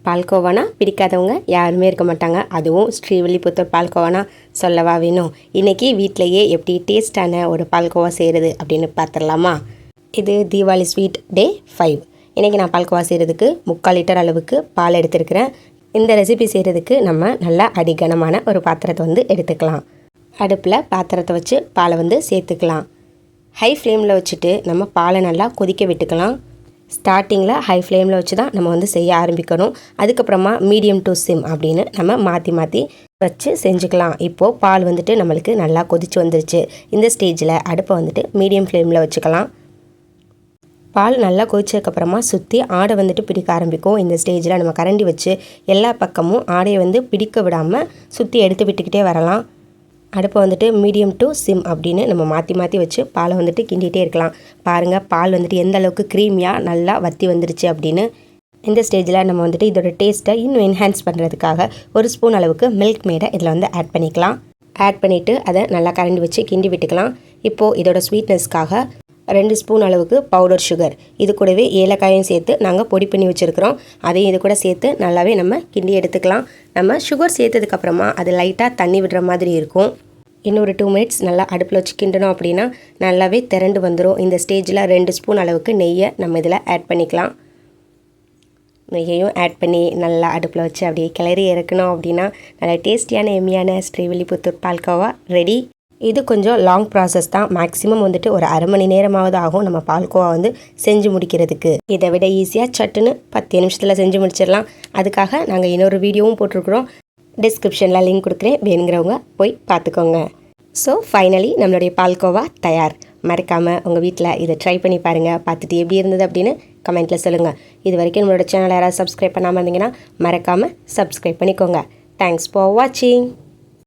பால்கோவானா பிடிக்காதவங்க யாருமே இருக்க மாட்டாங்க. அதுவும் ஸ்ரீவில்லிபுத்தூர் பால்கோவானா சொல்லவா வேணும். இன்றைக்கி வீட்டிலையே எப்படி டேஸ்டான ஒரு பால்கோவா செய்கிறது அப்படின்னு பார்த்துடலாமா. இது தீபாவளி ஸ்வீட் டே 5. இன்றைக்கி நான் பால்கோவா செய்கிறதுக்கு 3/4 லிட்டர் அளவுக்கு பால் எடுத்துருக்கிறேன். இந்த ரெசிபி செய்கிறதுக்கு நம்ம நல்லா அடிகனமான ஒரு பாத்திரத்தை எடுத்துக்கலாம். அடுப்பில் பாத்திரத்தை வச்சு பாலை சேர்த்துக்கலாம். ஹை ஃப்ளேமில் வச்சுட்டு நம்ம பாலை நல்லா கொதிக்க விட்டுக்கலாம். ஸ்டார்டிங்கில் ஹை ஃப்ளேமில் வச்சு தான் நம்ம செய்ய ஆரம்பிக்கணும். அதுக்கப்புறமா மீடியம் டு சிம் அப்படின்னு நம்ம மாற்றி மாற்றி வச்சு செஞ்சுக்கலாம். இப்போது பால் நம்மளுக்கு நல்லா கொதிச்சு வந்துருச்சு. இந்த ஸ்டேஜில் அடுப்பை மீடியம் ஃப்ளேமில் வச்சுக்கலாம். பால் நல்லா கொதிச்சதுக்கப்புறமா சுற்றி ஆடை பிடிக்க ஆரம்பிக்கும். இந்த ஸ்டேஜில் நம்ம கரண்டி வச்சு எல்லா பக்கமும் ஆடையை பிடிக்க விடாமல் சுற்றி எடுத்து விட்டுக்கிட்டே வரலாம். அடுப்பை மீடியம் டு சிம் அப்படின்னு நம்ம மாற்றி மாற்றி வச்சு பாலை கிண்டிகிட்டே இருக்கலாம். பாருங்கள், பால் எந்த அளவுக்கு க்ரீமியாக நல்லா வற்றி வந்துருச்சு அப்படின்னு. இந்த ஸ்டேஜில் நம்ம இதோட டேஸ்ட்டை இன்னும் என்ஹான்ஸ் பண்ணுறதுக்காக 1 ஸ்பூன் அளவுக்கு மில்க் மேடை இதில் ஆட் பண்ணிக்கலாம். ஆட் பண்ணிவிட்டு அதை நல்லா கரண்டி வச்சு கிண்டி விட்டுக்கலாம். இப்போது இதோட ஸ்வீட்னஸ்க்காக 2 ஸ்பூன் அளவுக்கு பவுடர் சுகர், இது கூடவே ஏலக்காயும் சேர்த்து நாங்கள் பொடி பண்ணி வச்சுருக்கிறோம். அதையும் இது கூட சேர்த்து நல்லாவே நம்ம கிண்டி எடுத்துக்கலாம். நம்ம சுகர் சேர்த்ததுக்கப்புறமா அது லைட்டாக தண்ணி விடுற மாதிரி இருக்கும். இன்னொரு 2 மினிட்ஸ் நல்லா அடுப்பில் வச்சு கிண்டணும் அப்படின்னா நல்லாவே திரண்டு வந்துடும். இந்த ஸ்டேஜில் 2 ஸ்பூன் அளவுக்கு நெய்யை நம்ம இதில் ஆட் பண்ணிக்கலாம். நெய்யையும் ஆட் பண்ணி நல்லா அடுப்பில் வச்சு அப்படியே கிளறி இறக்கணும் அப்படின்னா நல்லா டேஸ்டியான எம்மியான ஸ்ரீவில்லிபுத்தூர் பால்கோவா ரெடி. இது கொஞ்சம் லாங் ப்ராசஸ் தான். மேக்ஸிமம் ஒரு அரை மணி நேரமாவது ஆகும் நம்ம பால்கோவா செஞ்சு முடிக்கிறதுக்கு. இதை விட ஈஸியாக சட்டுன்னு 10 நிமிஷத்தில் செஞ்சு முடிச்சிடலாம். அதுக்காக நாங்கள் இன்னொரு வீடியோவும் போட்டிருக்கிறோம். டிஸ்கிரிப்ஷனில் லிங்க் கொடுக்குறேன், வேணுங்கிறவங்க போய் பார்த்துக்கோங்க. ஸோ ஃபைனலி நம்மளுடைய பால்கோவா தயார். மறக்காமல் உங்கள் வீட்டில் இதை ட்ரை பண்ணி பாருங்கள். பார்த்துட்டு எப்படி இருந்தது அப்படின்னு கமெண்ட்டில் சொல்லுங்கள். இது வரைக்கும் நம்மளோட சேனலை யாராவது சப்ஸ்கிரைப் பண்ணாமல் இருந்தீங்கன்னா மறக்காமல் சப்ஸ்கிரைப் பண்ணிக்கோங்க. தேங்க்ஸ் ஃபார் வாட்சிங்.